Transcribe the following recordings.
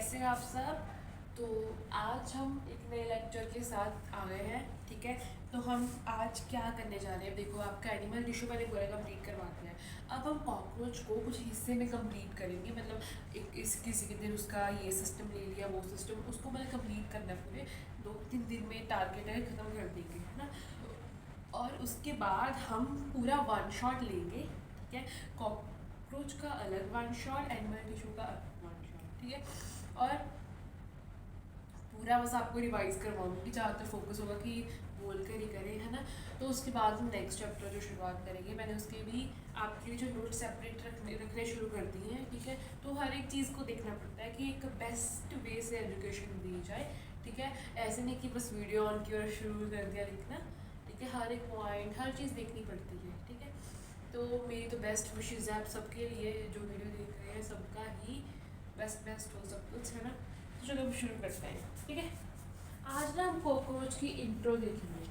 कैसे हैं आप सब। तो आज हम एक नए लेक्चर के साथ आ गए हैं। ठीक है, तो हम आज क्या करने जा रहे हैं। देखो, आपका एनिमल टिश्यू मैंने पूरा कंप्लीट करवा दिया है। अब हम कॉकरोच को कुछ हिस्से में कंप्लीट करेंगे। मतलब एक इस किसी के दिन उसका ये सिस्टम ले लिया, वो सिस्टम उसको मैंने कंप्लीट करना है। पूरे 2-3 दिन में टारगेट है, ख़त्म कर देंगे, है ना। और उसके बाद हम पूरा वन शॉट लेंगे। ठीक है, कॉकरोच का अलग वन शॉट, एनिमल टिश्यू का अलग वन शॉट। ठीक है, और पूरा बस आपको रिवाइज करवाऊंगी, ज़्यादातर फोकस होगा कि बोल कर ही करें, है ना। तो उसके बाद हम नेक्स्ट चैप्टर जो शुरुआत करेंगे, मैंने उसके भी आपके लिए जो नोट सेपरेट रखने शुरू कर दिए हैं। ठीक है, तो हर एक चीज़ को देखना पड़ता है कि एक बेस्ट वे से एजुकेशन दी जाए। ठीक है, ऐसे नहीं कि बस वीडियो ऑन की और शुरू कर दिया लिखना। ठीक है, हर एक पॉइंट, हर चीज़ देखनी पड़ती है। ठीक है, तो मेरी तो बेस्ट विशेज़ है आप सबके लिए, जो वीडियो देख रहे हैं सबका ही बेस्ट हो सब कुछ, है ना। तो चलो अब शुरू करते हैं। ठीक है, आज ना हम कॉकरोच की इंट्रो देखेंगे।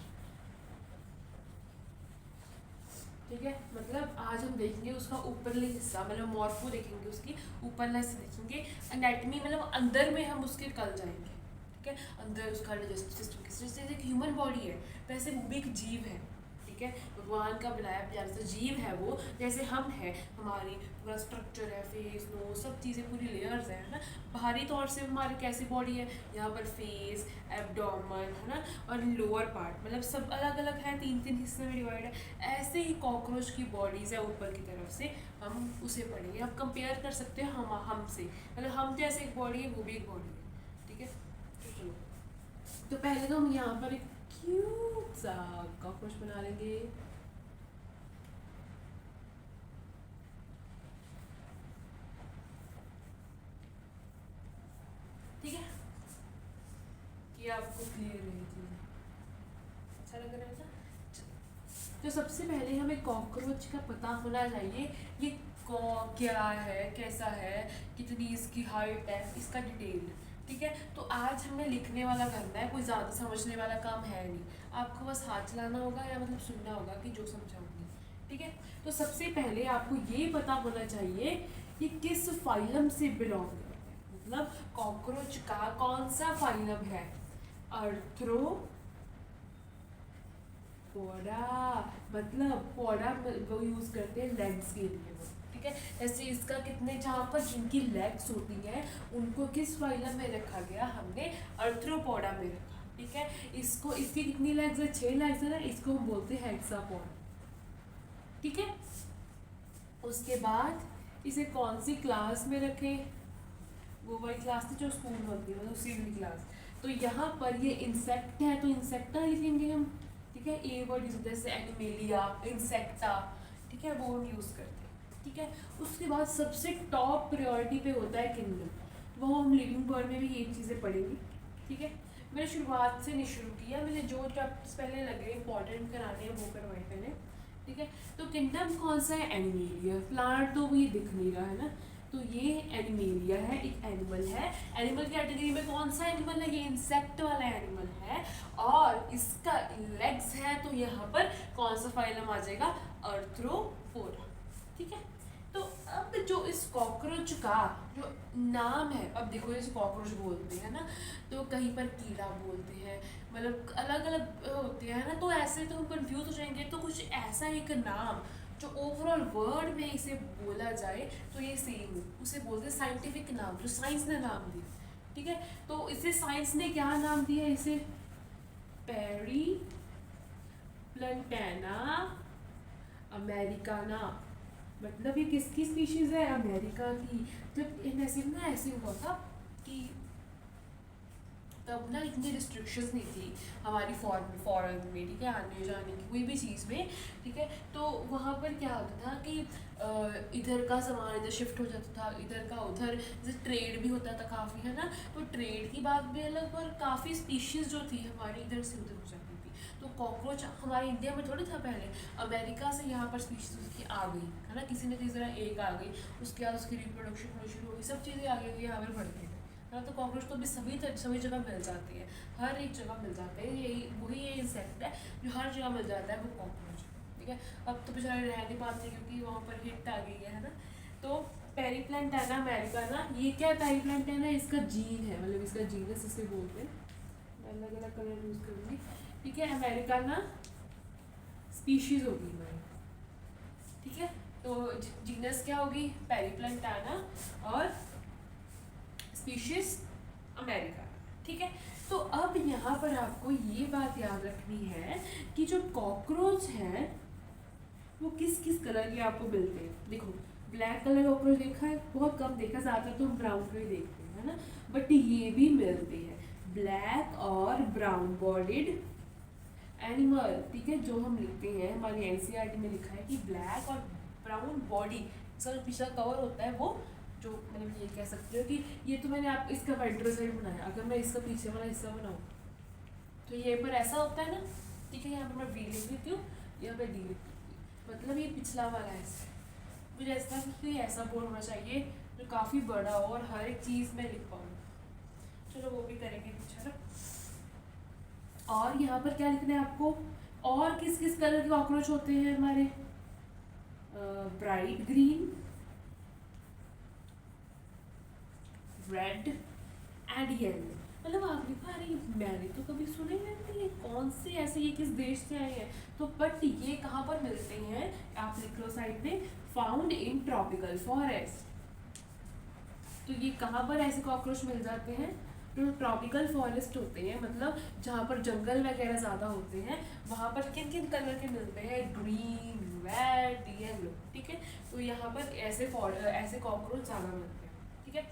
ठीक है, मतलब आज हम देखेंगे उसका ऊपरली हिस्सा, मतलब मॉर्फो देखेंगे, उसकी ऊपरला हिस्सा देखेंगे। एनाटमी मतलब अंदर में हम उसके कल जाएंगे। ठीक है, अंदर उसका डाइजेस्टिव सिस्टम किस तरह से, एक ह्यूमन बॉडी है वैसे वो भी एक जीव है। ठीक है, भगवान का बनाया प्यारा सा जीव है वो, जैसे हम हैं। हमारी पूरा स्ट्रक्चर है, फेस, नोज, सब चीज़ें पूरी लेयर्स है ना। बाहरी तौर से हमारी कैसी बॉडी है, यहाँ पर फेस, एब्डोमेन, है ना, और लोअर पार्ट, मतलब सब अलग अलग है, 3-3 हिस्से में डिवाइड है। ऐसे ही कॉकरोच की बॉडीज़ है ऊपर की तरफ से, हम उसे पढ़ेंगे। हम कंपेयर कर सकते हैं हमसे, मतलब हम जैसे एक बॉडी है वो भी एक बॉडी है। ठीक है, तो चलो, तो पहले तो हम यहाँ पर एक क्यूट सा कॉकरोच बना लेंगे। ठीक है, कि आपको क्लियर रही चीज़, अच्छा लग रहा है ना। तो सबसे पहले हमें कॉकरोच का पता होना चाहिए, ये क्या है, कैसा है, कितनी इसकी हाइट है, इसका डिटेल। ठीक है, तो आज हमें लिखने वाला करना है, कोई ज़्यादा समझने वाला काम है नहीं। आपको बस हाथ चलाना होगा या मतलब सुनना होगा कि जो समझाऊंगी। ठीक है, तो सबसे पहले आपको ये पता होना चाहिए कि किस फाइलम से बिलोंग करते हैं, मतलब कॉकरोच का कौन सा फाइलम है। अर्थ्रो पोडा, मतलब पोडा वो यूज़ करते हैं लेग्स के लिए वो। ठीक है, ऐसे इसका कितने, जहाँ पर जिनकी लेग्स होती हैं उनको किस फाइलम में रखा गया, हमने अर्थ्रोपोडा में रखा। ठीक है, इसको, इसकी कितनी लेग्स है, 6 लेग्स है ना, इसको हम बोलते हैं हेक्सापोड। ठीक है, उसके बाद इसे कौन सी क्लास में रखें, वो वाली क्लास थी जो स्कूल में होती है, मतलब उसी वाली क्लास। तो यहाँ पर ये इंसेक्ट है तो इंसेक्टा लिखेंगे हम। ठीक है, ए वर्ड यूज होता है, जैसे एनिमेलिया, इंसेक्टा। ठीक है, वो हम यूज़ करते हैं। ठीक है, उसके बाद सबसे टॉप प्रायोरिटी पे होता है किंगडम, वो हम लिविंग बर्ड में भी ये चीज़ें पढ़ेंगे। ठीक है, मैंने शुरुआत से नहीं शुरू किया, मैंने जो चैप्टर्स पहले लगे इंपॉर्टेंट कराने हैं वो करवाए पहले। ठीक है, तो किंगडम कौन सा है, एनिमेलिया। प्लांट तो ये दिख नहीं रहा है ना, तो ये एनिमेलिया है, एक एनिमल है। एनिमल कैटेगरी में कौन सा एनिमल है, ये इंसेक्ट वाला एनिमल है। और इसका लेग्स है, तो यहाँ पर कौन सा फाइलम आ जाएगा, अर्थ्रोपोडा। ठीक है, तो अब जो इस कॉकरोच का जो नाम है, अब देखो जैसे कॉकरोच बोलते हैं ना, तो कहीं पर कीड़ा बोलते हैं, मतलब अलग अलग होते हैं ना। तो ऐसे तो हम कंफ्यूज हो जाएंगे, तो कुछ ऐसा एक नाम जो ओवरऑल वर्ड में इसे बोला जाए तो ये सेम हो, उसे बोलते हैं साइंटिफिक नाम, जो साइंस ने नाम दिया। ठीक है, तो इसे साइंस ने क्या नाम दिया, इसे पेरी प्लंटेना अमेरिकाना। मतलब ये किसकी स्पीशीज है, अमेरिका की। जब इन ऐसे ना ऐसे हुआ था कि तब ना इतनी रिस्ट्रिक्शंस नहीं थी हमारी फॉरेन में। ठीक है, आने जाने की कोई भी चीज़ में। ठीक है, तो वहाँ पर क्या होता था कि इधर का सामान इधर शिफ्ट हो जाता था, इधर का उधर, जैसे ट्रेड भी होता था काफ़ी, है ना। तो ट्रेड की बात भी अलग, और काफ़ी स्पीशीज़ जो थी हमारी इधर से उधर हो जाती थी। तो कॉकरोच हमारे इंडिया में थोड़ी था पहले, अमेरिका से यहाँ पर स्पीशीज उसकी आ गई, है ना। किसी न किसी तरह एक आ गई, उसके बाद उसकी रिप्रोडक्शन होनी शुरू हो गई, सब चीज़ें आगे गई, यहाँ पर बढ़ गई। हाँ, तो कॉकरोच तो अभी सभी जगह मिल जाती है, हर एक जगह मिल जाते हैं। यही वही ये इंसेक्ट है जो हर जगह मिल जाता है, वो कॉकरोच। ठीक है, अब तो बेचारे रह नहीं पाते क्योंकि वहाँ पर हिट आ गई है ना। तो पेरिप्लैंटाना अमेरिकाना, ये क्या पेरिप्लैंटाना, इसका जीन है, मतलब इसका जीनस इसे बोलते हैं। मैं अलग अलग कलर यूज करूँगी, ठीक है। अमेरिकाना स्पीशीज होगी हमारी, ठीक है। तो जीनस क्या होगी, पेरिप्लैंटाना, और स्पीशीज अमेरिका, ठीक है। तो अब यहाँ पर आपको ये बात याद रखनी है कि जो कॉकरोच हैं वो किस किस कलर के आपको मिलते हैं। देखो, ब्लैक कलर कॉकरोच देखा है, बहुत कम देखा, ज़्यादातर तो हम ब्राउन कलर देखते हैं, है ना। बट ये भी मिलते हैं, ब्लैक और ब्राउन बॉडीड एनिमल, ठीक है। जो हम लिखते हैं, हमारी एनसीईआरटी में लिखा है कि ब्लैक और ब्राउन बॉडी, इसका जो पिछला कवर होता है वो, जो मतलब ये कह सकते हो कि ये तो मैंने आप इसका वेंट्रोसाइड बनाया, अगर मैं इसका पीछे वाला हिस्सा बनाऊँ तो ये पर ऐसा होता है ना, ठीक है। यहाँ पर मैं वी लिख देती हूँ, यहाँ पर डी लिख देती हूँ, मतलब ये पिछला वाला हिस्सा। मुझे ऐसा कि ऐसा बोर्ड होना चाहिए जो काफ़ी बड़ा हो और हर एक चीज़ में लिख पाऊँ। चलो वो भी करेंगे कुछ, है ना। और यहाँ पर क्या लिखना है आपको, और किस किस कलर के कॉकरोच होते हैं हमारे, bright green, red and yellow. मतलब आप लिखा, अरे मैंने तो कभी सुने नहीं, ये कौन से ऐसे, ये किस देश से आए हैं। तो बट ये कहाँ पर मिलते हैं, आप लिख लो साइड में, फाउंड इन ट्रॉपिकल फॉरेस्ट। तो ये कहाँ पर ऐसे कॉकरोच मिल जाते हैं, जो ट्रॉपिकल फॉरेस्ट होते हैं, मतलब जहाँ पर जंगल वगैरह ज़्यादा होते हैं, वहाँ पर किन किन कलर के मिलते हैं, ग्रीन, रेड, येलो, ठीक है। तो यहाँ पर ऐसे कॉकरोच ज़्यादा मिलते हैं, ठीक है।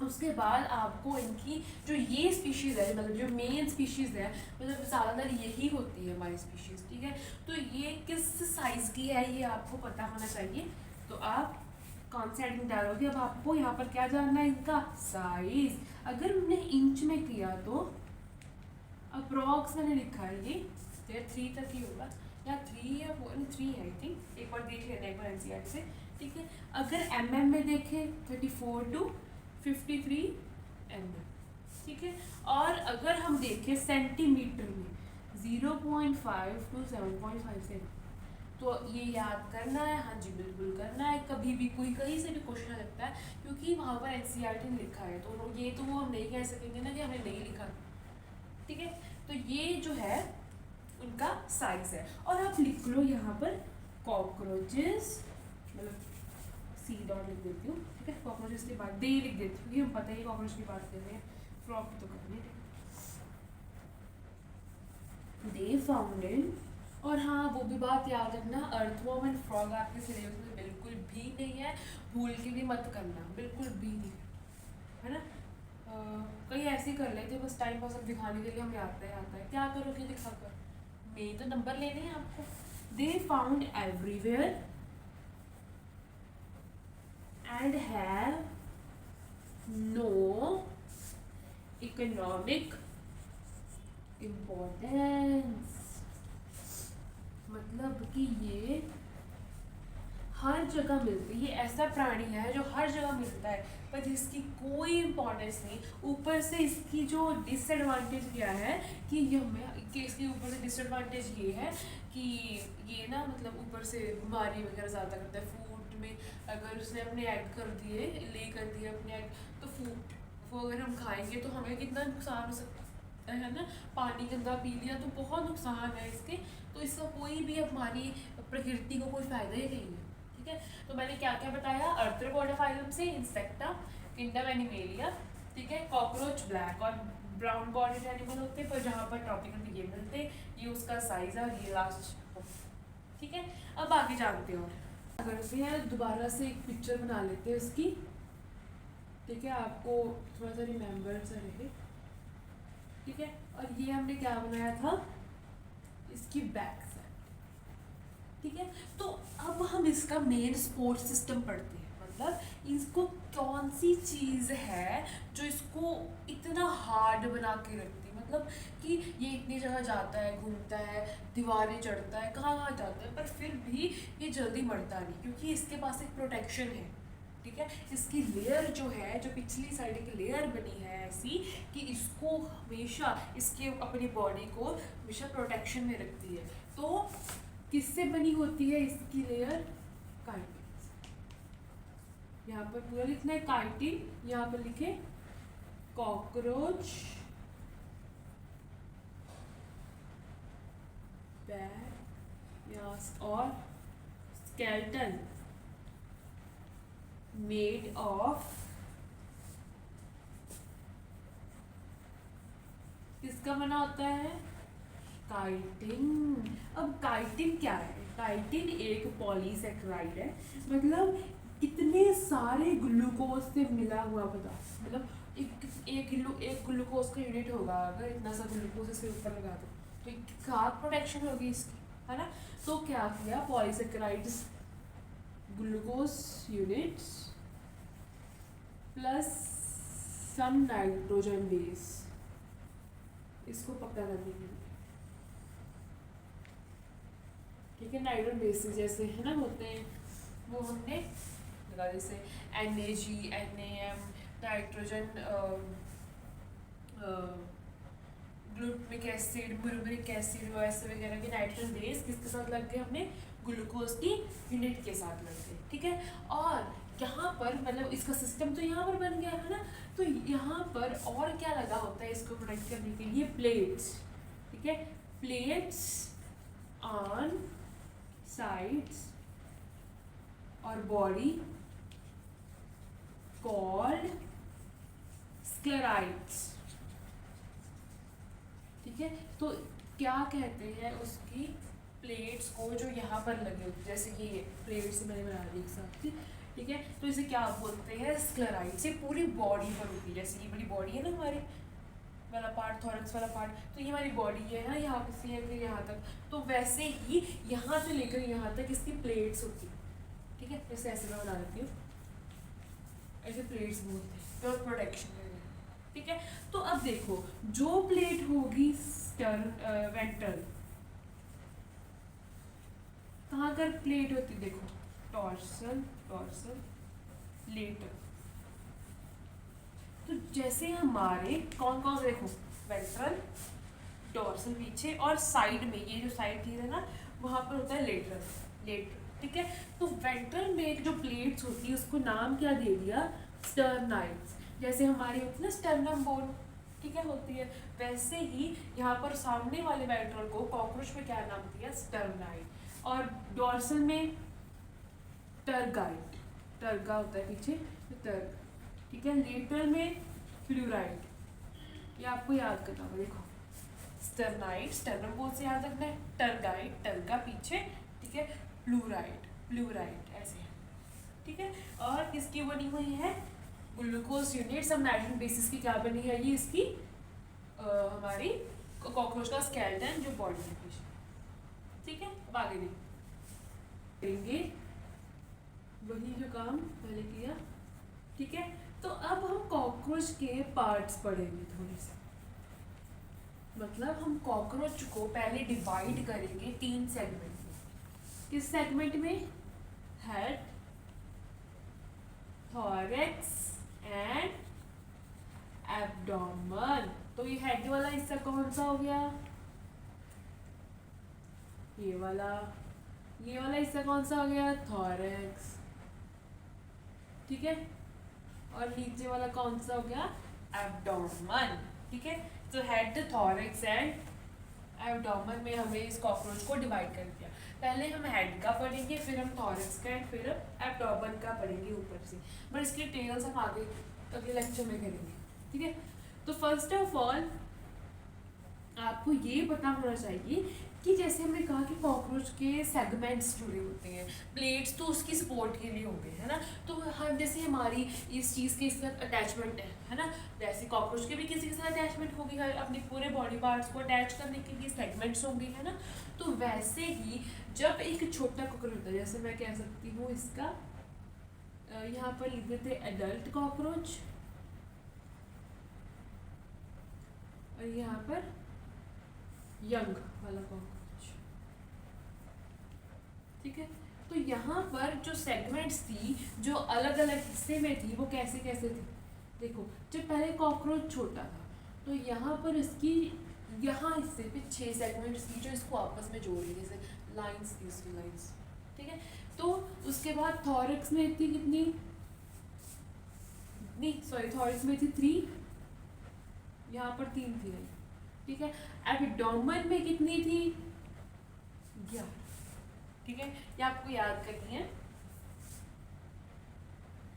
उसके बाद आपको इनकी जो ये स्पीशीज़ है, मतलब जो मेन स्पीशीज़ है, मतलब ज़्यादातर यही होती है हमारी स्पीशीज़, ठीक है। तो ये किस साइज़ की है ये आपको पता होना चाहिए। तो आप कौन से एडिंग डालोगे, अब आपको यहाँ पर क्या जानना है, इनका साइज। अगर हमने इंच में किया तो अप्रॉक्स मैंने लिखा है ये 3 तक ही होगा, या 3 या 3 है आई थिंक, एक बार देख लेना एक बार एनसीईआरटी से, ठीक है। अगर mm में देखें 34 to 53 mm, ठीक है। और अगर हम देखें सेंटीमीटर में 0.5 to 7.5 तो ये याद करना है, हाँ जी बिल्कुल करना है। कभी भी कोई कहीं से भी क्वेश्चन आ सकता है, क्योंकि वहाँ पर एनसीईआरटी ने लिखा है, तो ये तो वो हम नहीं कह सकेंगे ना कि हमने नहीं लिखा, ठीक है। तो ये जो है उनका साइज है। और आप लिख लो यहाँ पर कॉकरोचेस, मतलब सी डॉट लिख देती हूँ, ठीक है। कॉकरोचेस के बाद दे लिख देती हूँ, क्योंकि हम पता है कॉकरोच की बात कर रहे हैं, फ्रॉक की तो करनी है, दे फाउंड इन। और हाँ, वो भी बात याद रखना, अर्थवॉर्म एंड फ्रॉग आपके सिलेबस में बिल्कुल भी नहीं है, भूल के भी मत करना, बिल्कुल भी नहीं, है ना। कहीं ऐसे ही कर लेते बस टाइम पास दिखाने के लिए, हमें आता है, क्या करोगे दिखाकर, मेन तो नंबर लेने हैं आपको। They found everywhere and have no economic importance, मतलब कि ये हर जगह मिलती है, ये ऐसा प्राणी है जो हर जगह मिलता है पर जिसकी कोई इम्पोर्टेंस नहीं। ऊपर से इसकी जो डिसएडवांटेज क्या है कि इसके ऊपर से डिसएडवांटेज ये है कि ये ना, मतलब ऊपर से बीमारी वगैरह ज़्यादा करता है। फूड में अगर उसने अपने एग कर दिए, ले कर दिए अपने एग, तो फूड वो अगर हम खाएंगे तो हमें कितना नुकसान हो सकता है ना। पानी गंदा पी लिया तो बहुत नुकसान है इसके, तो इसका कोई भी हमारी प्रकृति को कोई फ़ायदा ही नहीं है, ठीक है। तो मैंने क्या क्या बताया, आर्थ्रोपोडा फाइलम से इंसेक्टा, किंगडम एनिमेलिया, ठीक है। कॉकरोच ब्लैक और ब्राउन बॉडीड एनिमल होते हैं, पर जहाँ पर ट्रॉपिकल में ये मिलते, ये उसका साइज है और ये लास्ट, ठीक है। अब आगे जानते हो, करते हैं दोबारा से एक पिक्चर बना लेते हैं उसकी, ठीक है, आपको थोड़ा सा रिमेम्बर सा रहे, ठीक है। और ये हमने क्या बनाया था, इसकी बैक साइड, ठीक है। तो अब हम इसका मेन सपोर्ट सिस्टम पढ़ते हैं, मतलब इसको कौन सी चीज़ है जो इसको इतना हार्ड बना के रखती है, मतलब कि ये इतनी जगह जाता है, घूमता है, दीवारें चढ़ता है, कहाँ कहाँ जाता है, पर फिर भी ये जल्दी मरता नहीं, क्योंकि इसके पास एक प्रोटेक्शन है, ठीक है। इसकी लेयर जो है, जो पिछली साइड की लेयर बनी है ऐसी कि इसको हमेशा, इसके अपनी बॉडी को हमेशा प्रोटेक्शन में रखती है। तो किससे बनी होती है इसकी लेयर, कार्टिलेज, यहाँ पर पूरा लिखना है काइटिन, यहाँ पर लिखे कॉकरोच, और स्केलेटन मेड ऑफ, किसका बना होता है? काइटिन। अब काइटिन क्या है? काइटिन एक पॉलीसेकेराइड है, मतलब कितने सारे ग्लूकोज से मिला हुआ पदार्थ, मतलब एक ग्लूकोज का यूनिट होगा, अगर इतना सा ग्लूकोज इसके ऊपर लगा दो तो क्या प्रोटेक्शन होगी इसकी, है ना। तो क्या किया, पॉलीसेकेराइड्स ग्लूकोज यूनिट्स प्लस सम नाइट्रोजन बेस, इसको पक्का करने के लिए, ठीक है। नाइट्रोजन बेसिस जैसे है ना होते हैं, वो हमने लगा, जैसे NAG, NAM, nitrogen glutamic acid, muramic acid वैसे वगैरह के नाइट्रोजन बेस किसके साथ लग गए? हमने ग्लूकोज की यूनिट के साथ लग गए, ठीक है। और यहाँ पर मतलब इसका सिस्टम तो यहाँ पर बन गया है ना, तो यहाँ पर और क्या लगा होता है इसको प्रोटेक्ट करने के लिए? प्लेट्स, ठीक है। प्लेट्स ऑन साइड्स और बॉडी कॉल्ड स्क्लेराइड्स, ठीक है। तो क्या कहते हैं उसकी प्लेट्स को जो यहाँ पर लगे होते, जैसे ये प्लेट्स मैंने बना दी एक साथ, ठीक है। तो इसे क्या बोलते हैं? स्क्लेराइड्स। ये पूरी बॉडी पर होती है, जैसे ये बड़ी बॉडी है ना हमारी वाला पार्ट, थॉरक्स वाला पार्ट, तो ये हमारी बॉडी है ना, यहाँ से लेकर यहाँ तक, तो वैसे ही यहाँ से लेकर यहाँ तक इसकी प्लेट्स होती है, ठीक है। जैसे ऐसे मैं बना देती हूँ, ऐसे प्लेट्स बोलते हैं, तो प्रोटेक्शन के लिए, ठीक है। तो अब देखो, जो प्लेट होगी वेंट्रल, कहाँ कर प्लेट होती, देखो टॉर्सल, लेटर, तो जैसे हमारे कौन कौन से, देखो वेंट्रल, डोर्सल पीछे, और साइड में ये जो साइड थी है ना, वहाँ पर होता है लेटर, ठीक है। तो वेंट्रल में जो प्लेट्स होती है उसको नाम क्या दे दिया? स्टर्नाइड्स। जैसे हमारी होती है ना स्टर्नम बोन, ठीक है, होती है, वैसे ही यहाँ पर सामने वाले वेंट्रल को कॉकरोच में क्या नाम दिया? स्टर्नाइड। और डोर्सल में टर्गाइड, टर्गा होता है पीछे, टर्ग, ठीक है। लेटरल में फ्लूराइड, ये आपको याद करना होगा, देखो स्टर्नाइड, स्टर्नम बोन से याद रखना है, टर्गाइड, टर्गा पीछे, ठीक है, फ्लूराइड ऐसे, ठीक है। और किसकी बनी हुई है? ग्लूकोज यूनिट, सब नाइट्रोजन बेसिस की क्या बनी है? ये इसकी हमारी कॉकरोच का स्केलेटन जो बॉडी है पीछे, ठीक है। अब आगे देखेंगे वही जो काम पहले किया, ठीक है। तो अब हम कॉकरोच के पार्ट्स पढ़ेंगे थोड़े से, मतलब हम कॉकरोच को पहले डिवाइड करेंगे 3 सेगमेंट में। किस सेगमेंट में? Head, thorax and abdomen. तो ये हेड वाला हिस्सा कौन सा हो गया? ये वाला हिस्सा कौन सा हो गया? थॉरैक्स, ठीक है। और नीचे वाला कौन सा हो गया? एब्डोमेन, ठीक है। तो हेड, थॉरैक्स एंड एब्डोमेन में हमें इस कॉकरोच को डिवाइड कर दिया। पहले हम हेड का पढ़ेंगे, फिर हम थॉरैक्स का, फिर एब्डोमेन का पढ़ेंगे ऊपर से, बट इसकी डिटेल्स हम आगे अगले लेक्चर में करेंगे, ठीक है। तो फर्स्ट ऑफ ऑल आपको ये पता होना चाहिए कि जैसे हमने कहा कि कॉकरोच के सेगमेंट्स जुड़े होते हैं, प्लेट्स तो उसकी सपोर्ट के लिए हो गए, है ना। तो हम जैसे हमारी इस चीज़ के साथ अटैचमेंट है ना, जैसे कॉकरोच के भी किसी के साथ अटैचमेंट होगी, हर अपने पूरे बॉडी पार्ट्स को अटैच करने के लिए सेगमेंट्स होंगे, है ना। तो वैसे ही जब एक छोटा कॉकरोच होता है, जैसे मैं कह सकती हूँ इसका यहाँ पर लिख देते एडल्ट कॉकरोच, और यहाँ पर यंग वाला कॉकरोच, ठीक है। तो यहाँ पर जो सेगमेंट्स थी, जो अलग अलग हिस्से में थी, वो कैसे कैसे थी? देखो, जब पहले कॉकरोच छोटा था तो यहाँ पर इसकी यहाँ हिस्से पे 6 सेगमेंट्स थी जो इसको आपस में जोड़ रही, जैसे लाइंस थी, इसकी लाइंस, ठीक है। तो उसके बाद थॉरैक्स में थी कितनी? कितनी, सॉरी थॉरक्स में थी 3, यहाँ पर 3 थी नहीं, ठीक है। एब्डोमेन में कितनी थी, 11, ठीक है। ये आपको याद करनी है।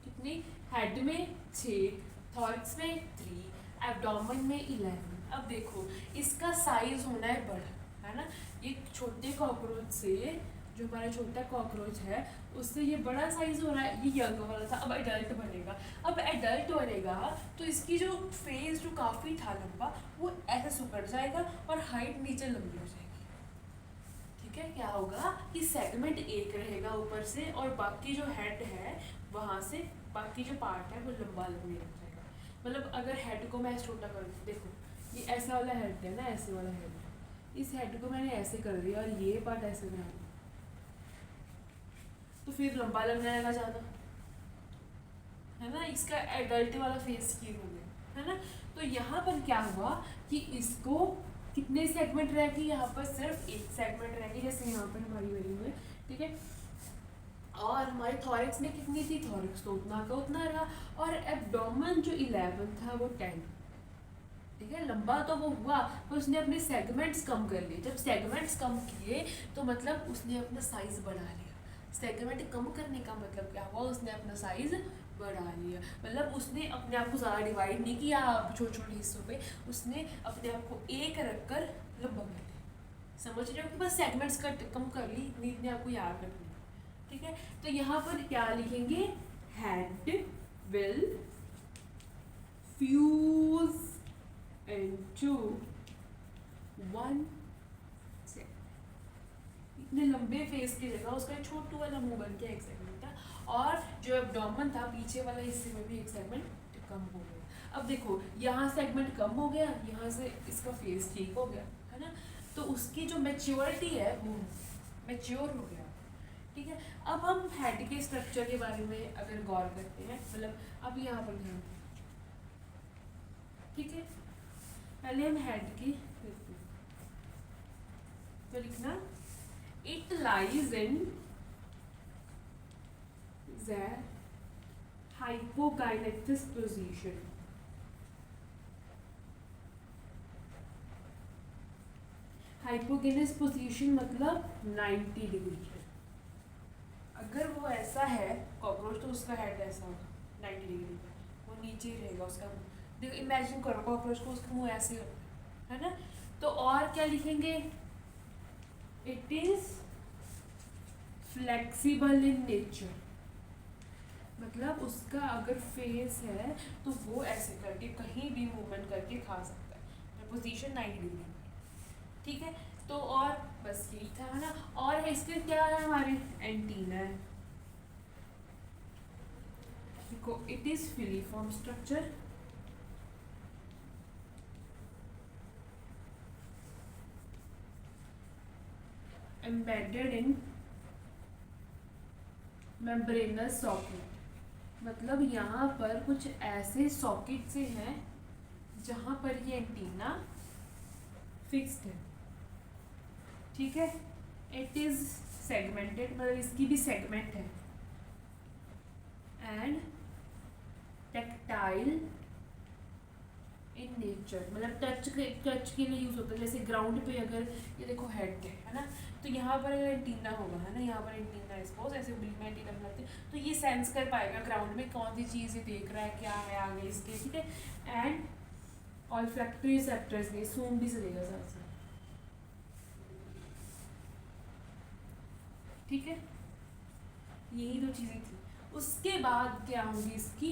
कितनी, हेड में 6, थॉरक्स में 3, एब्डोमेन में 11। अब देखो इसका साइज होना है बड़ा, है ना। ये छोटे कॉकरोच से, जो हमारा छोटा कॉकरोच है, उससे ये बड़ा साइज हो रहा है। ये यंग वाला था, अब एडल्ट बनेगा। अब एडल्ट बनेगा तो इसकी जो फेस जो काफ़ी था लंबा, वो ऐसे सुकड़ जाएगा और हाइट नीचे लंबी हो जाएगी, ठीक है। क्या होगा कि सेगमेंट एक रहेगा ऊपर से, और बाकी जो हेड है वहाँ से बाकी जो पार्ट है वो लंबा लगने लग जाएगा। मतलब अगर हेड को मैं छोटा कर दूँ, देखो ये ऐसा वाला हेड है ना, ऐसे वाला हेड है, इस हेड को मैंने ऐसे कर दिया और ये पार्ट ऐसे बना दिया, तो फिर लंबा लगने लगा ज़्यादा, है ना। इसका एडल्ट वाला फेस की हो गया, है ना। तो यहाँ पर क्या हुआ कि इसको कितने सेगमेंट रहेगी, यहाँ पर सिर्फ एक सेगमेंट रहेगी, जैसे यहाँ पर हमारी बनी हुई है, ठीक है। और हमारे थॉरक्स में कितनी थी, थॉरक्स तो उतना का उतना रहा, और एब्डोमेन जो 11 था वो 10, ठीक है। लंबा तो वो हुआ, पर उसने अपने सेगमेंट्स कम कर लिए। जब सेगमेंट्स कम किए तो मतलब उसने अपना साइज बढ़ा लिया। सेगमेंट कम करने का मतलब क्या हुआ, उसने अपना साइज बढ़ा लिया। मतलब उसने अपने आप को ज़्यादा डिवाइड नहीं किया छोटे छोटे हिस्सों पे, उसने अपने आप को एक रखकर लंबा कर लिया। समझ रहे हो कि बस सेगमेंट्स कम कर ली, इतनी इतने आपको याद रखनी, ठीक है। तो यहाँ पर क्या लिखेंगे, head will fuse into one cell। इतने लंबे फेस की जगह उसका एक छोटू वाला मुंह बन के एक सेगमेंट था, और जो एब्डोमेन था पीछे वाला हिस्से में भी एक सेगमेंट कम हो गया। अब देखो यहाँ सेगमेंट कम हो गया, यहाँ से इसका फेस ठीक हो गया, है ना। तो उसकी जो मैच्योरिटी है वो मैच्योर हो गया, ठीक है। अब हम हेड के स्ट्रक्चर के बारे में अगर गौर करते हैं, मतलब अब यहाँ पर ध्यान, ठीक है। पहले हम हेड की तो लिखना, it lies in the hypokinetic position. Hypokinetic position मतलब 90 डिग्री है। अगर वो ऐसा है कॉकरोच, तो उसका हेड ऐसा होगा 90 डिग्री पे, वो नीचे ही रहेगा उसका। देखो इमेजिन करो कॉकरोच को, उसका मुंह ऐसे होता है ना। तो और क्या लिखेंगे, it is flexible in nature, मतलब उसका अगर फेस है तो वो ऐसे करके कहीं भी मूवमेंट करके खा सकता है, पोजीशन 90 डिग्री, ठीक है। तो और बस यही था, है ना। और इसके क्या है, हमारे एंटीना है, देखो it is filiform structure, embedded in membranes socket. मतलब यहाँ पर कुछ ऐसे सॉकेट से हैं जहाँ पर ये एंटीना फिक्स्ड है, ठीक है। इट इज सेगमेंटेड, मतलब इसकी भी सेगमेंट है, एंड टेक्टाइल इन नेचर, मतलब टच के लिए यूज होता है। जैसे ग्राउंड पे अगर ये देखो हेड है ना, तो यहाँ पर अगर एंटीना होगा, है ना, यहाँ पर एंटीना सपोज ऐसे बीच में एंटीना बनाते हैं, तो ये सेंस कर पाएगा ग्राउंड में कौन सी चीज़ ये देख रहा है, क्या है आगे इसके, ठीक है। एंड ऑल्फैक्टरी रिसेप्टर्स ने सूंघ भी सकेगा साथ साथ, ठीक है। यही दो चीज़ें थी। उसके बाद क्या होंगी, इसकी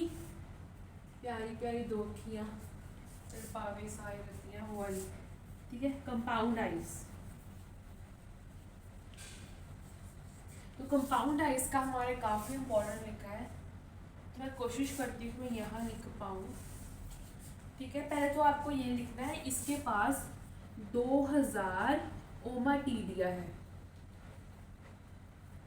प्यारी प्यारी दो अखियाँ, पावे साई रहती हैं वो वाली, ठीक है। कंपाउंड आइज, तो कंपाउंड आइज का हमारे काफ़ी इंपॉर्टेंट लिखा है, तो मैं कोशिश करती हूँ मैं यहाँ लिख पाऊँ, ठीक है। पहले तो आपको ये लिखना है, इसके पास 2000 ओमाटीडिया है,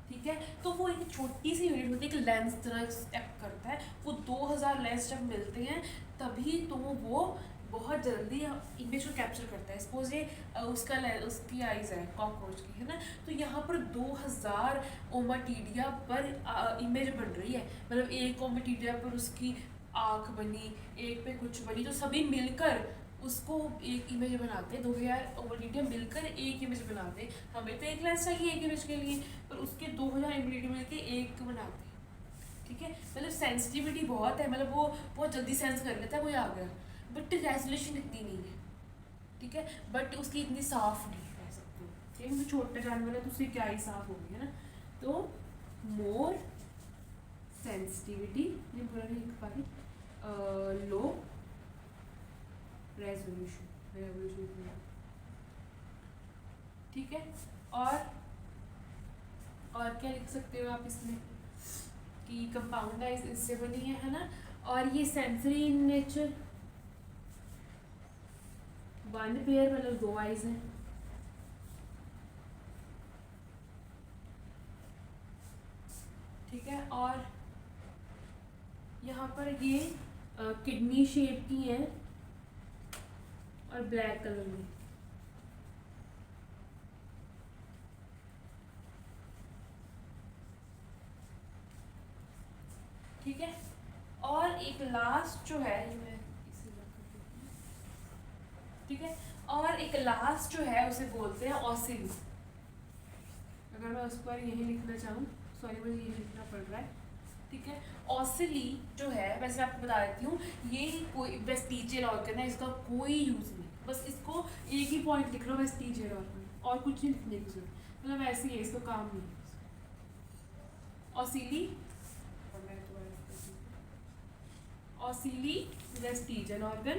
ठीक है। तो वो एक छोटी सी यूनिट होती है, एक लेंस तरह एक्ट करता है, वो 2000 लेंस जब मिलते हैं तभी तो वो बहुत जल्दी इमेज को कैप्चर करता है। सपोज ये उसकी आइज़ है कॉकरोच की, है ना, तो यहाँ पर 2000 ओमाटीडिया पर इमेज बन रही है, मतलब एक ओमाटीडिया पर उसकी आँख बनी, एक पे कुछ बनी, तो सभी मिलकर उसको एक इमेज बनाते हैं। 2000 ओवलिडियम मिलकर एक इमेज बनाते हैं। हमें तो एक लेंस चाहिए एक इमेज के लिए, पर उसके 2000 ओवलिडियम मिलकर एक बनाते हैं। ठीक है, मतलब सेंसिटिविटी बहुत है, मतलब वो बहुत जल्दी सेंस कर लेता है कोई आ गया, बट रेजोल्यूशन इतनी नहीं है। ठीक है, बट उसकी इतनी साफ नहीं कह सकते। ठीक है, छोटा जानवर है तो उसकी क्या ही साफ होगी, है ना। तो मोर सेंसिटिविटी, ये पूरा नहीं लिख पा रही, लो रेजोल्यूशन। ठीक है, और क्या लिख सकते हो आप इसमें कि कंपाउंड आइज इससे बनी है ना। और ये sensory in nature, one pair मतलब 2 आइज हैं। ठीक है, और यहाँ पर ये किडनी शेप की है और ब्लैक कलर में। ठीक है, और एक लास्ट जो है, ये मैं इसे रख देती हूँ। ठीक है, और एक लास्ट जो है उसे बोलते हैं ऑसिल। अगर मैं उस पर यही लिखना चाहूँ, सॉरी मुझे ये लिखना पड़ रहा है। ठीक है, ऑसिली जो है, वैसे आपको बता देती हूँ, ये कोई वेस्टिजियल ऑर्गन है, इसका कोई यूज़ नहीं, बस इसको एक ही पॉइंट लिख लो, वेस्टिजियल ऑर्गन, और कुछ नहीं लिखने की जरूरत, मतलब ऐसे ही है, इसका काम नहीं है। ऑसिली ऑसिली वेस्टिजियल ऑर्गन।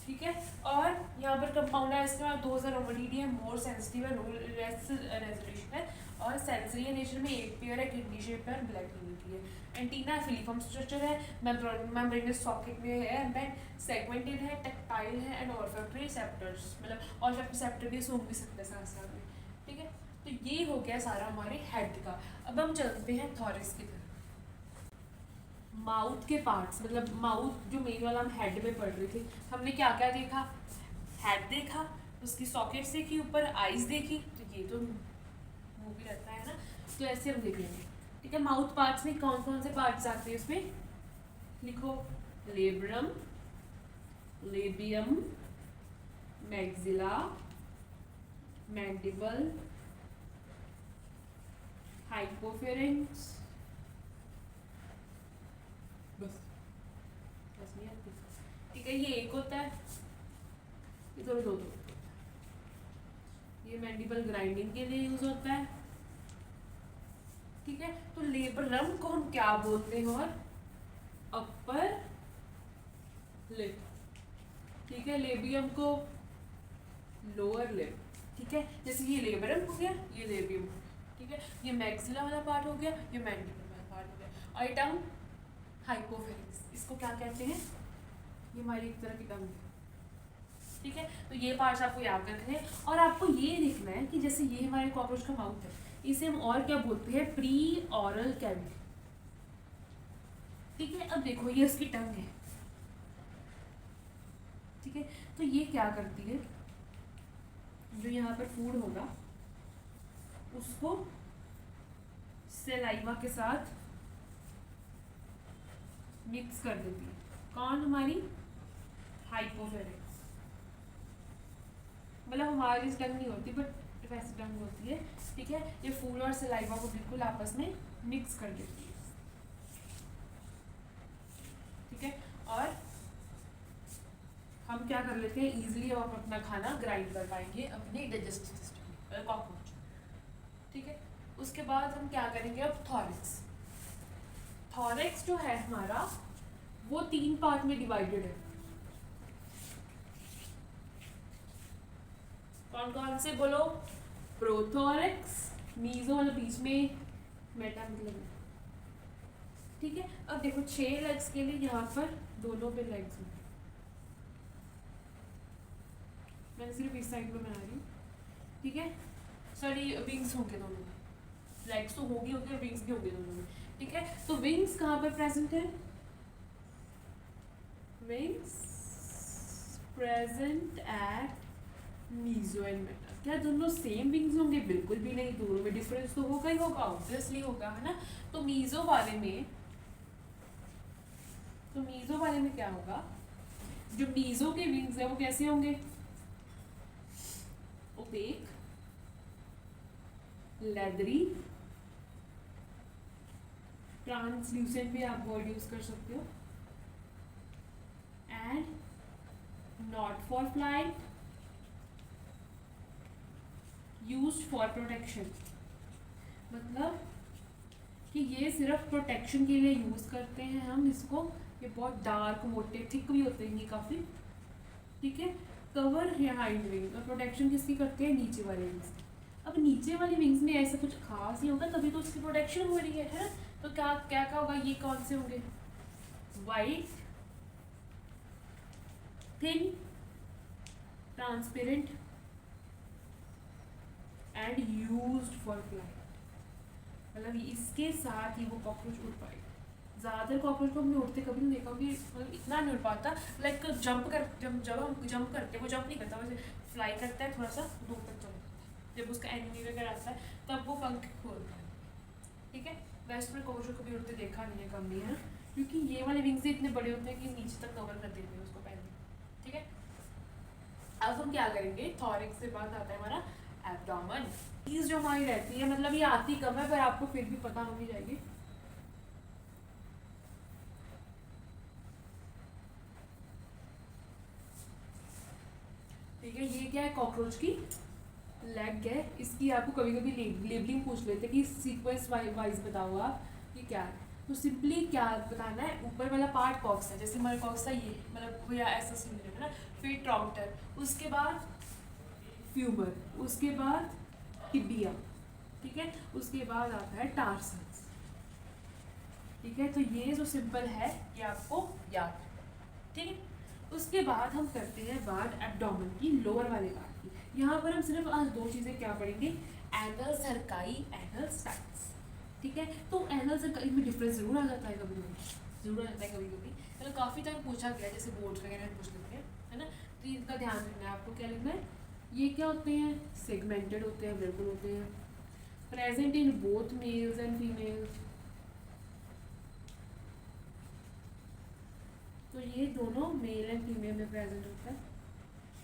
ठीक है, और यहाँ पर कंपाउंड है इसका 2000 ओवलिडियम, मोर सेंसिटिव है, लेस रेजोल्यूशन है, और सेंसरी नेचर में एक पेयर है, किडनी शेप है, ब्लैक कलर की है। एंटीना फिलीफॉर्म स्ट्रक्चर है, मेम्ब्रेनस सॉकेट में है, एंड सेगमेंटेड है, टैक्टाइल है, एंड ऑल्फैक्टरी रिसेप्टर्स, मतलब ऑल्फैक्टरी रिसेप्टर भी सूंघ भी सकते हैं साथ साथ में। ठीक है, तो ये हो गया सारा हमारे हेड का। अब हम चलते हैं थॉरैक्स की तरफ। माउथ के पार्ट्स, मतलब माउथ जो मेन वाला हम हेड में पढ़ रहे थे, हमने क्या क्या देखा, हेड देखा, उसकी सॉकेट्स देखी, ऊपर आईज देखी, तो ये तो मुंह भी रहता है ना, तो ऐसे हम देखेंगे। ठीक है, माउथ पार्ट्स में कौन कौन से पार्ट्स आते हैं उसमें लिखो, लेब्रम, लेबियम, मैक्सिला, मैंडिबल, हाइपोफेरेंक्स, बस नहीं आती। ठीक है, ये एक होता है, ये थोड़े दो, ये मैंडिबल ग्राइंडिंग के लिए यूज होता है। ठीक है, तो लेब्रम को हम क्या बोलते हैं, और अपर लिप। ठीक है, लेबियम को लोअर लिप। ठीक है, जैसे ये लेब्रम हो गया, ये लेबियम। ठीक है, ये मैक्सिला वाला पार्ट हो गया, ये मैंडिबल वाला पार्ट हो गया, और टंग हाइपोफेरिंक्स, इसको क्या कहते हैं, ये हमारी एक तरह की टंग है। ठीक है, तो ये पार्ट्स आपको याद रखने हैं, और आपको ये देखना है कि जैसे ये हमारे कॉकरोच का माउथ है, इसे हम और क्या बोलते हैं, प्री ऑरल कैविटी। ठीक है, अब देखो ये उसकी टंग है। ठीक है, तो ये क्या करती है, जो यहाँ पर फूड होगा उसको सलाइवा के साथ मिक्स कर देती है। कौन, हमारी हाइपोफेरिंक्स, मतलब हमारी टंग नहीं होती बट वैसे टंग होती है। ठीक है, ये फूड और सलाइवा को बिल्कुल आपस में मिक्स कर देती है। ठीक है, और हम क्या कर लेते हैं, इजीली हम अपना खाना ग्राइंड कर पाएंगे अपने डाइजेस्टिव सिस्टम में, कॉकरोच। ठीक है, उसके बाद हम क्या करेंगे, अब थॉरैक्स। थॉरैक्स जो है हमारा, वो 3 पार्ट में डिवाइडेड है। कौन कौन से बोलो, प्रोथोरैक्स, मीजो मतलब बीच में, मेटा मतलब। ठीक है, अब देखो 6 लेग्स के लिए यहाँ पर दोनों पे लेग्स हैं, मैंने सिर्फ इस साइड में बना रही हूँ। ठीक है, सॉरी विंग्स होंगे दोनों में, लेग्स तो होगी विंग्स भी होंगे दोनों में। ठीक है, तो विंग्स कहाँ पर प्रेजेंट है, wings present at meso and meta. क्या दोनों सेम विंग्स होंगे, बिल्कुल भी नहीं, दोनों में डिफरेंस तो होगा ही होगा, ऑब्वियसली होगा, है ना। तो मीजो वाले में तो मीजो वाले में क्या होगा, जो मीजो के विंग्स है वो कैसे होंगे, ओपेक, लेदरी, ट्रांसल्यूसेंट भी आप वर्ड यूज कर सकते हो, and not for flight, used for protection. मतलब कि ये सिर्फ प्रोटेक्शन के लिए यूज करते हैं हम इसको। ये बहुत डार्क, मोटे, थिक भी होते हैं ये काफी, ठीक है। कवर या हाइंड विंग, और प्रोटेक्शन किसकी करते हैं, नीचे वाले विंग्स। अब नीचे वाली विंग्स में ऐसा कुछ खास नहीं होगा, तभी तो उसकी प्रोटेक्शन हो रही है। तो क्या क्या क्या होगा, ये कौन से होंगे, white, thin, transparent and used for flight. मतलब इसके साथ ही वो कॉकरोच उड़ पाएगा। ज़्यादातर कॉकरोच को हमने उड़ते कभी नहीं देखा, कि मतलब इतना नहीं उड़ पाता। लाइक जब हम जंप करते हैं, वो जंप नहीं करता, वैसे फ्लाई करता है, थोड़ा सा दूर तक चला जाता है। जब उसका एनिमी वगैरह आता है तब वो पंख खोलता है, ठीक है। वेस्ट में कॉकरोच को भी उड़ते देखा नहीं है, कम नहीं है, क्योंकि ये वाले विंग्स इतने बड़े होते हैं कि नीचे तक कवर कर देते हैं उसको पहले, ठीक है। अब हम क्या करेंगे, थॉरिक्स से बाद आता है हमारा एब्डोमेन। चीज जो हमारी रहती है, मतलब ये आती कम है पर आपको फिर भी पता होनी चाहिए। ठीक है, ये क्या है, कॉकरोच की लेग है। इसकी आपको कभी कभी लेबलिंग पूछ लेते हैं कि सीक्वेंस वाइज बताओ आप ये क्या है। तो सिंपली क्या बताना है, ऊपर वाला पार्ट कॉक्स है, जैसे हमारे कॉक्स है ये, मतलब या ऐसा सिमिलर है ना। फिर ट्रॉन्टर, उसके बाद फ्यूमर, उसके बाद टिबिया, ठीक है। उसके बाद आता है टार्सन्स, ठीक है। तो ये जो सिंपल है ये आपको याद है, ठीक है। उसके बाद हम करते हैं बात एब्डोमेन की, लोअर वाले पार्ट की। यहाँ पर हम सिर्फ आज दो चीज़ें क्या पढ़ेंगे, एनल सर्काई, एनल स्टाइल्स, ठीक है। तो एनल सर्काई में डिफरेंस जरूर आ जाता है, कभी कभी जरूर आ जाता है, कभी कभी मतलब काफ़ी टाइम पूछा गया, जैसे बोर्ड वगैरह में पूछ लेते हैं, है ना। तो इनका ध्यान रखना है आपको। क्या लिखना है, ये क्या होते हैं, सेगमेंटेड होते हैं, बिल्कुल होते हैं, present in both males and females. तो ये दोनों मेल एंड फीमेल में प्रेजेंट होता है।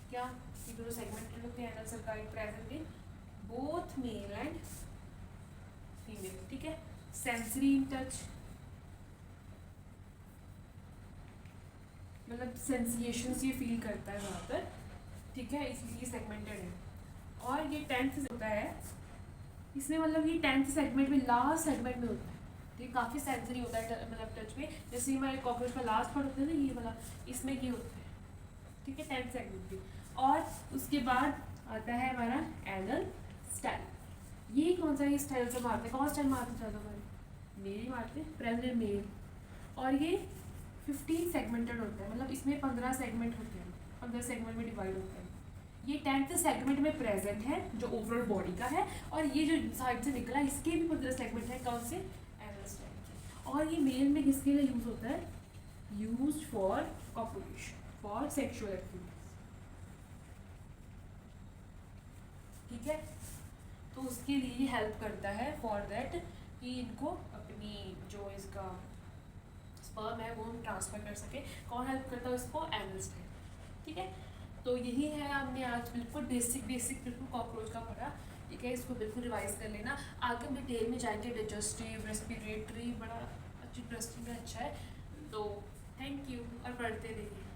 क्या, ये दोनों सेगमेंटेड होते हैं, anal cerci present in both male and female, ठीक है। सेंसरी इन टच, मतलब सेंसिएशंस ये फील करता है ज़्यादातर, ठीक है, इसलिए सेगमेंटेड है। और ये 10th होता है इसमें, मतलब ये 10th सेगमेंट में, लास्ट सेगमेंट में होता है। तो ये काफ़ी सेंसरी होता है, मतलब टच में। जैसे हमारे कॉकरोच का लास्ट पार्ट होता है ना, ये वाला, इसमें ये होता है, ठीक है, 10th सेगमेंट में। और उसके बाद आता है हमारा एनल स्टाइल। ये कौन सा, ये स्टाइल से मारते हैं, कौन स्टाइल मारते ज़्यादा हमारे, मेल ही मारते हैं, प्रेजेंट मेल। और ये 15 सेगमेंटेड होता है, मतलब इसमें 15 सेगमेंट होते हैं, 15 सेगमेंट में डिवाइड होता है। ये 10th सेगमेंट में प्रेजेंट है, जो ओवरऑल बॉडी का है। और ये जो साइड से निकला, इसके भी 15 सेगमेंट है, कौन से, एनल स्टाइल। और ये मेल में किसके लिए यूज होता है, use for copulation, for sexual activities, ठीक है। तो उसके लिए हेल्प करता है, फॉर दैट कि इनको अपनी जो इसका स्पर्म है वो हम ट्रांसफर कर सके। कौन हेल्प करता है उसको, एनल स्टाइल, ठीक है। तो यही है, हमने आज बिल्कुल बेसिक बिल्कुल कॉकरोच का पढ़ा, ठीक है। इसको बिल्कुल रिवाइज कर लेना। आगे हम डिटेल में जाएंगे, डाइजेस्टिव, रेस्पिरेटरी, बड़ा इंटरेस्टिंग है, अच्छा है। तो थैंक यू, और पढ़ते रहिए।